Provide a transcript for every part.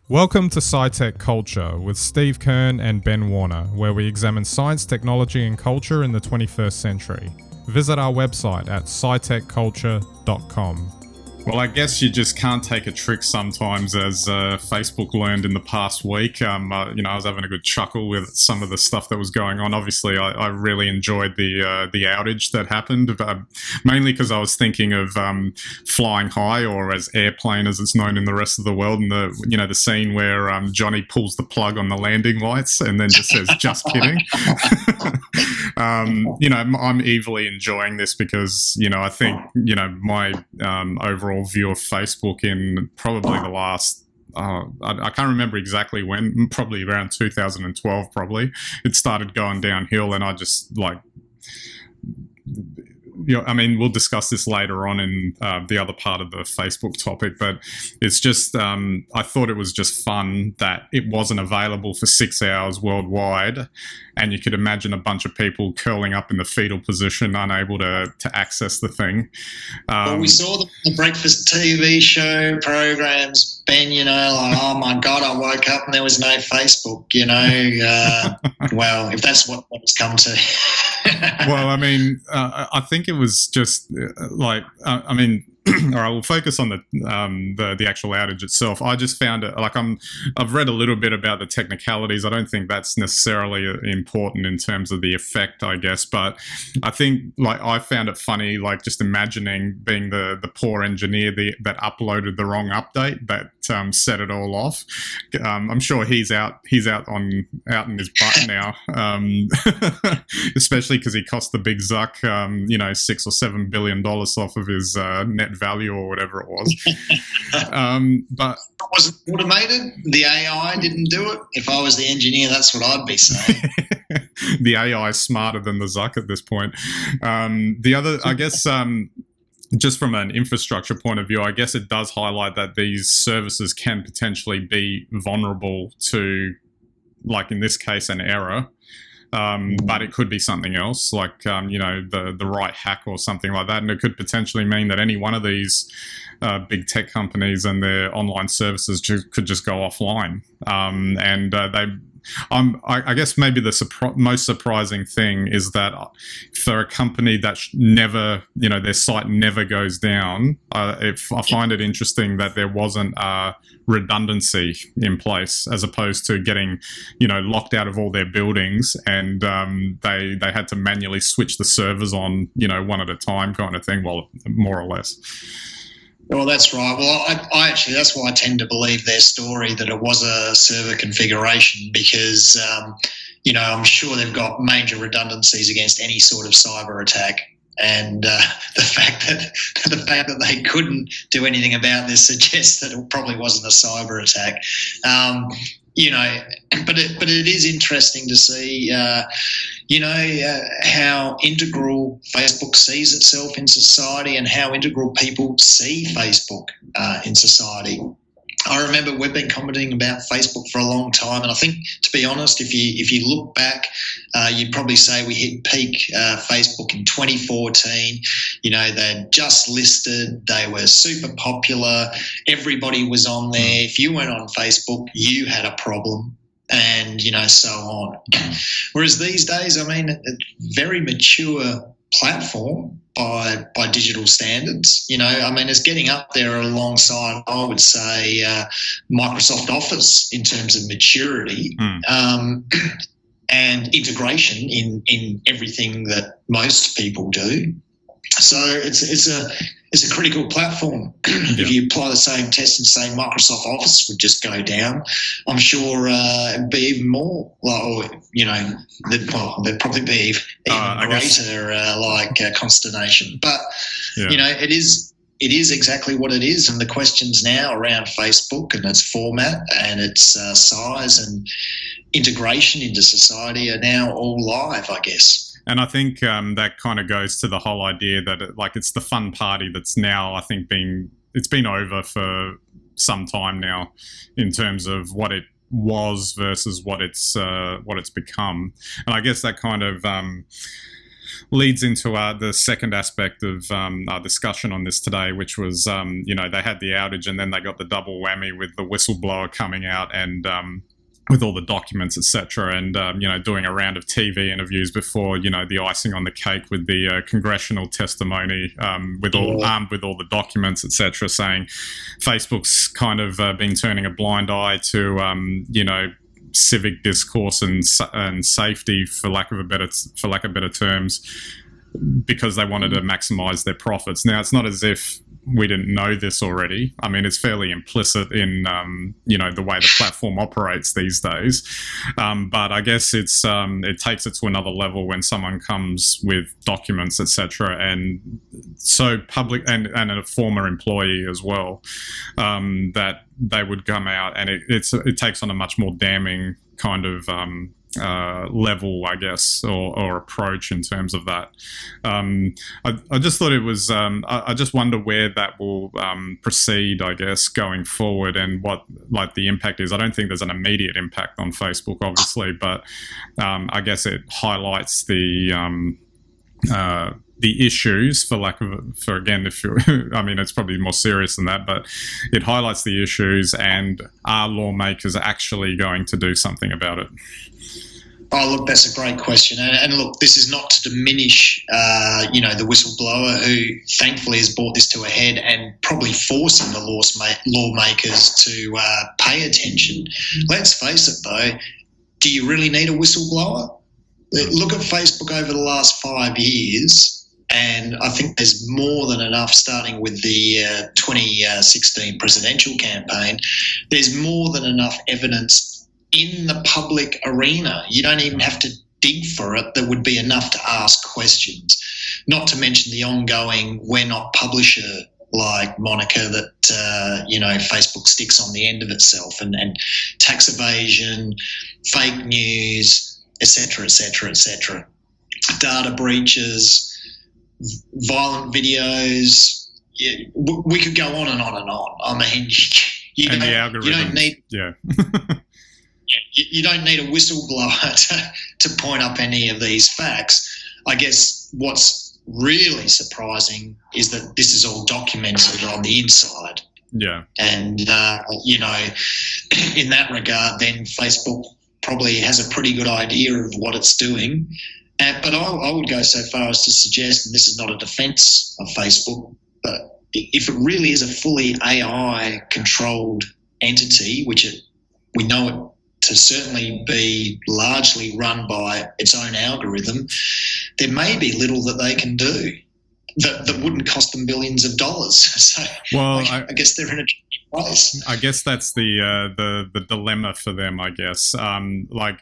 Welcome to SciTech Culture with Steve Kern and Ben Warner, where we examine science, technology, and culture in the 21st century. Visit our website at scitechculture.com. Well, I guess you just can't take a trick sometimes, as Facebook learned in the past week. I was having a good chuckle with some of the stuff that was going on. Obviously, I really enjoyed the outage that happened, mainly because I was thinking of Flying High, or as Airplane, as it's known in the rest of the world, and the scene where Johnny pulls the plug on the landing lights and then just says, "Just kidding." I'm evilly enjoying this because I think my overall view of Facebook in probably the last I can't remember exactly when, probably around 2012 probably, it started going downhill, and I just we'll discuss this later on in the other part of the Facebook topic, but it's just, I thought it was just fun that it wasn't available for 6 hours worldwide, and you could imagine a bunch of people curling up in the fetal position, unable to access the thing. Well, we saw the breakfast TV show programs, Ben, oh my God, I woke up and there was no Facebook, well, if that's what it's come to. Well, I think it was just all right, we'll focus on the actual outage itself. I just found it I've read a little bit about the technicalities. I don't think that's necessarily important in terms of the effect, I guess, but I think I found it funny, just imagining being the poor engineer that uploaded the wrong update that set it all off. I'm sure he's out in his butt now, especially because he cost the big Zuck, $6 or $7 billion off of his net value or whatever it was. But it wasn't automated. The AI didn't do it. If I was the engineer, that's what I'd be saying. The AI is smarter than the Zuck at this point. The other, I guess, just from an infrastructure point of view, I guess it does highlight that these services can potentially be vulnerable to, in this case, an error. But it could be something else, the right hack or something like that. And it could potentially mean that any one of these big tech companies and their online services could just go offline. I guess maybe the most surprising thing is that for a company that never, their site never goes down, I find it interesting that there wasn't redundancy in place, as opposed to getting, locked out of all their buildings, and they had to manually switch the servers on, one at a time kind of thing, well, more or less. Well, that's right. Well, I actually, that's why I tend to believe their story, that it was a server configuration, because, I'm sure they've got major redundancies against any sort of cyber attack. And the fact that they couldn't do anything about this suggests that it probably wasn't a cyber attack. But it is interesting to see, how integral Facebook sees itself in society, and how integral people see Facebook in society. I remember we've been commenting about Facebook for a long time, and I think, to be honest, if you look back, you'd probably say we hit peak Facebook in 2014. They'd just listed, they were super popular, everybody was on there. If you weren't on Facebook, you had a problem, and so on. Whereas these days, a very mature platform by digital standards. It's getting up there alongside, I would say, Microsoft Office in terms of maturity and integration in everything that most people do. So it's a critical platform. If you apply the same test and say Microsoft Office would just go down, I'm sure it'd be even more. There'd probably be even greater consternation. But it is exactly what it is, and the questions now around Facebook and its format and its size and integration into society are now all live, I guess. And I think that kind of goes to the whole idea that it's the fun party that's now, I think, it's been over for some time now, in terms of what it was versus what it's become. And I guess that kind of leads into the second aspect of our discussion on this today, which was, they had the outage and then they got the double whammy with the whistleblower coming out and with all the documents, etc., and doing a round of TV interviews before the icing on the cake with the congressional testimony, armed with all the documents, etc., saying Facebook's kind of been turning a blind eye to civic discourse and safety, for lack of better terms, because they wanted to maximize their profits. Now, it's not as if we didn't know this already. I mean, it's fairly implicit in the way the platform operates these days. But I guess it takes it to another level when someone comes with documents, etc., and so public and a former employee as well, that they would come out, and it takes on a much more damning kind of level, I guess, or approach in terms of that. I just thought it was, I just wonder where that will proceed, I guess, going forward, and what the impact is. I don't think there's an immediate impact on Facebook, obviously, but I guess it highlights the issues, it's probably more serious than that, but it highlights the issues, and are lawmakers actually going to do something about it? Oh, look, that's a great question. And look, this is not to diminish, the whistleblower, who thankfully has brought this to a head and probably forcing the lawmakers to pay attention. Let's face it, though, do you really need a whistleblower? Look at Facebook over the last 5 years, and I think there's more than enough, starting with the 2016 presidential campaign, there's more than enough evidence in the public arena. You don't even have to dig for it. There would be enough to ask questions. Not to mention the ongoing "we're not publisher" like moniker that Facebook sticks on the end of itself, and tax evasion, fake news, etc., etc., etc. Data breaches, violent videos. Yeah, we could go on and on and on. I mean, you don't need. Yeah. You don't need a whistleblower to point up any of these facts. I guess what's really surprising is that this is all documented on the inside. Yeah. And, in that regard, then Facebook probably has a pretty good idea of what it's doing. But I would go so far as to suggest, and this is not a defence of Facebook, but if it really is a fully AI-controlled entity, which we know it to certainly be largely run by its own algorithm, there may be little that they can do that wouldn't cost them billions of dollars. So, I guess they're in a tricky place. I guess that's the dilemma for them, I guess. I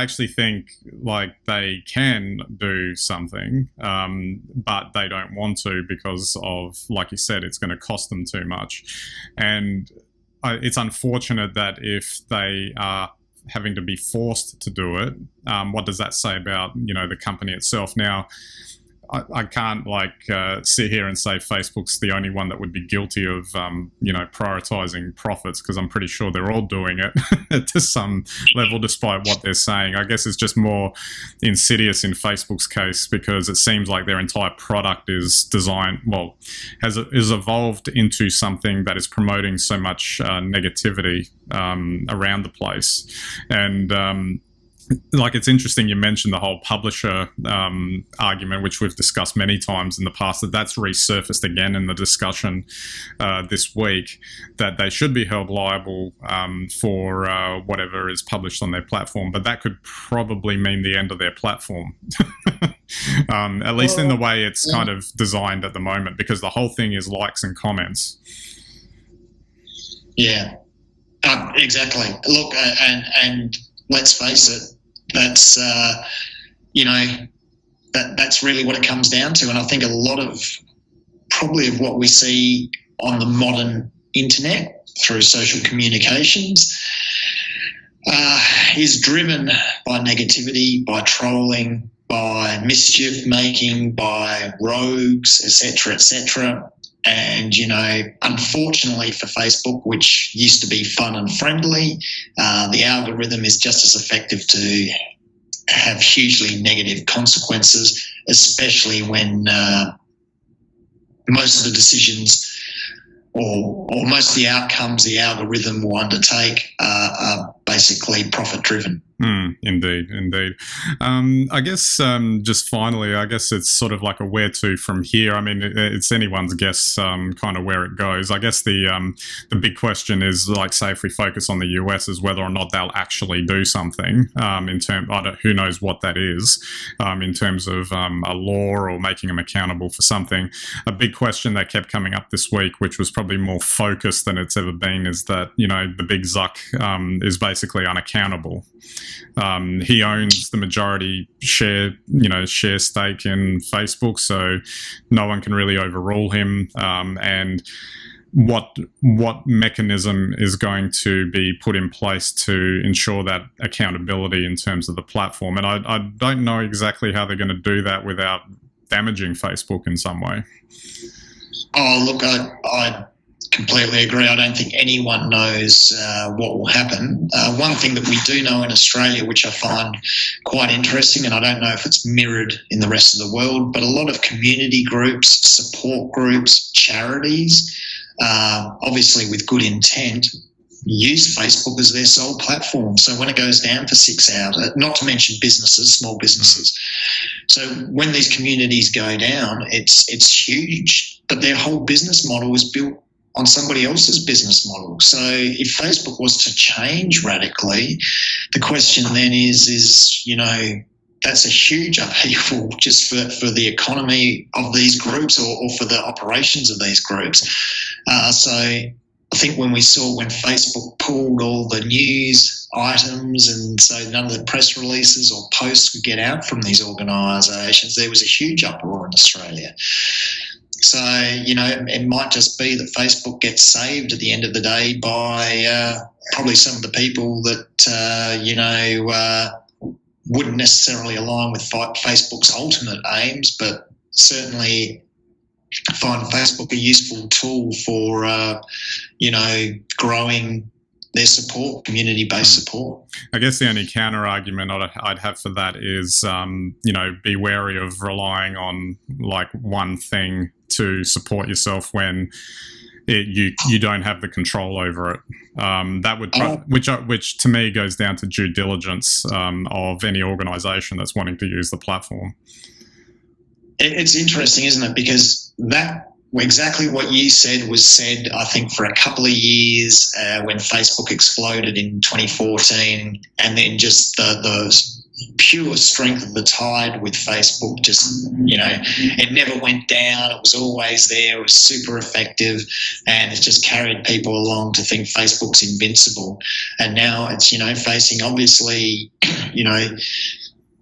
actually think they can do something, but they don't want to because of, like you said, it's going to cost them too much. And it's unfortunate that if they are having to be forced to do it, what does that say about, the company itself? Now, I can't sit here and say Facebook's the only one that would be guilty of, prioritizing profits, because I'm pretty sure they're all doing it to some level, despite what they're saying. I guess it's just more insidious in Facebook's case, because it seems like their entire product is is evolved into something that is promoting so much negativity around the place. And it's interesting you mentioned the whole publisher argument, which we've discussed many times in the past, that's resurfaced again in the discussion this week, that they should be held liable for whatever is published on their platform. But that could probably mean the end of their platform, at least in the way it's kind of designed at the moment, because the whole thing is likes and comments. Yeah, exactly. Look, and let's face it, that's that's really what it comes down to. And I think a lot of what we see on the modern internet through social communications is driven by negativity, by trolling, by mischief making, by rogues, etc., etc. And, unfortunately for Facebook, which used to be fun and friendly, the algorithm is just as effective to have hugely negative consequences, especially when most of the decisions or most of the outcomes the algorithm will undertake are basically profit-driven. Indeed. I guess just finally, I guess it's sort of like a where to from here. I mean, it's anyone's guess kind of where it goes. I guess the big question is, like, say if we focus on the US, is whether or not they'll actually do something who knows what that is in terms of a law or making them accountable for something. A big question that kept coming up this week, which was probably more focused than it's ever been, is that, you know, the big Zuck is basically unaccountable. He owns the majority share stake in Facebook, so no one can really overrule him. And what mechanism is going to be put in place to ensure that accountability in terms of the platform? And I don't know exactly how they're going to do that without damaging Facebook in some way. Oh, look, I completely agree. I don't think anyone knows what will happen. One thing that we do know in Australia, which I find quite interesting, and I don't know if it's mirrored in the rest of the world, but a lot of community groups, support groups, charities, obviously with good intent, use Facebook as their sole platform. So when it goes down for 6 hours, not to mention businesses, small businesses. So when these communities go down, it's huge, but their whole business model is built on somebody else's business model. So if Facebook was to change radically, the question then is, you know, that's a huge upheaval just for the economy of these groups or for the operations of these groups. So I think when Facebook pulled all the news items, and so none of the press releases or posts could get out from these organisations, there was a huge uproar in Australia. So, you know, it might just be that Facebook gets saved at the end of the day by probably some of the people that, wouldn't necessarily align with Facebook's ultimate aims, but certainly find Facebook a useful tool for, growing their support, community-based support. I guess the only counter-argument I'd have for that is, be wary of relying on, like, one thing to support yourself when you don't have the control over it. That would, which to me goes down to due diligence of any organisation that's wanting to use the platform. It's interesting, isn't it? Because that exactly what you said was said, I think, for a couple of years when Facebook exploded in 2014, and then just the pure strength of the tide with Facebook, just, it never went down. It was always there. It was super effective, and it just carried people along to think Facebook's invincible. And now it's, facing obviously,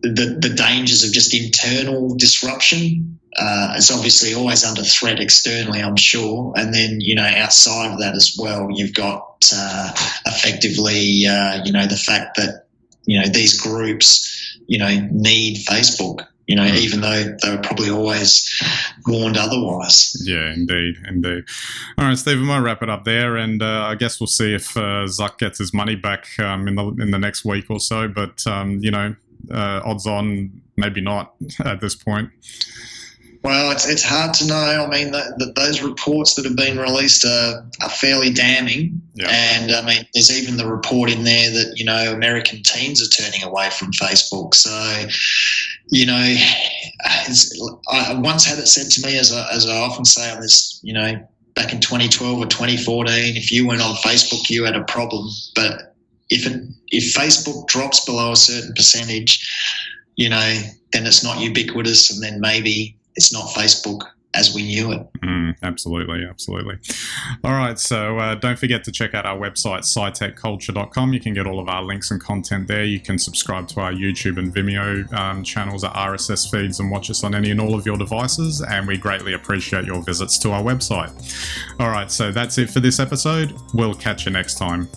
the dangers of just internal disruption. It's obviously always under threat externally, I'm sure. And then, outside of that as well, you've got effectively, the fact that, these groups, need Facebook, even though they were probably always warned otherwise. Yeah, indeed. All right, Steve, we might wrap it up there, and I guess we'll see if Zuck gets his money back in the next week or so. But odds on, maybe not at this point. Well, it's hard to know. I mean, those reports that have been released are fairly damning. Yeah. And, I mean, there's even the report in there that, American teens are turning away from Facebook. So, I once had it said to me, as I often say on this, back in 2012 or 2014, if you went on Facebook, you had a problem. But if Facebook drops below a certain percentage, then it's not ubiquitous, and then maybe it's not Facebook as we knew it. Absolutely. All right, so don't forget to check out our website, SciTechCulture.com. You can get all of our links and content there. You can subscribe to our YouTube and Vimeo channels, our RSS feeds, and watch us on any and all of your devices, and we greatly appreciate your visits to our website. All right, so that's it for this episode. We'll catch you next time.